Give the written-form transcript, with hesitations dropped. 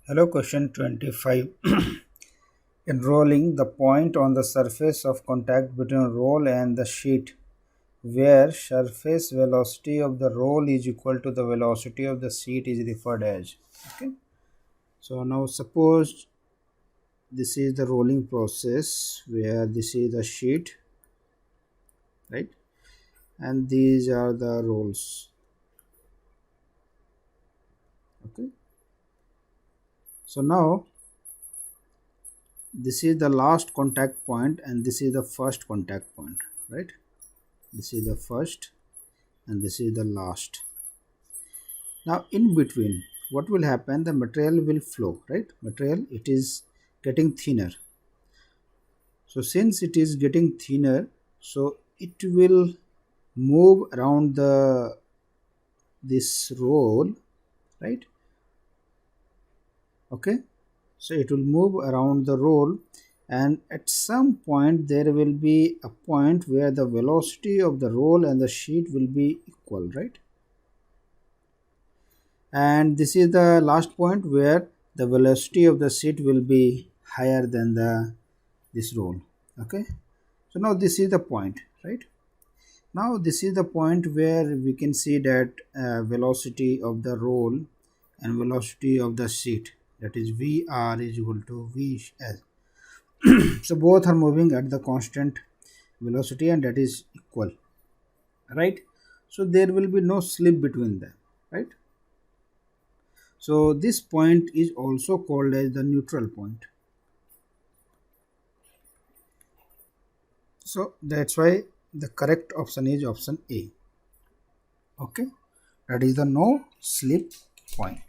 Hello, question 25. In rolling, the point on the surface of contact between roll and the sheet where surface velocity of the roll is equal to the velocity of the sheet is referred as. Okay. So now suppose this is the rolling process where this is the sheet, right? And these are the rolls. Okay. So now this is the last contact point and this is the first contact point, right? This is the first and this is the last. Now in between what will happen, the material will flow, right? Material, it is getting thinner. So since it is getting thinner, so it will move around this roll, right? Okay, so it will move around the roll, and at some point there will be a point where the velocity of the roll and the sheet will be equal, right? And this is the last point where the velocity of the sheet will be higher than this roll. Okay, so now this is the point, right? Now this is the point where we can see that velocity of the roll and velocity of the sheet, that is Vr is equal to Vs. So both are moving at the constant velocity and that is equal, right? So there will be no slip between them, right? So this point is also called as the neutral point. So that's why the correct option is option A. Okay, that is the no slip point.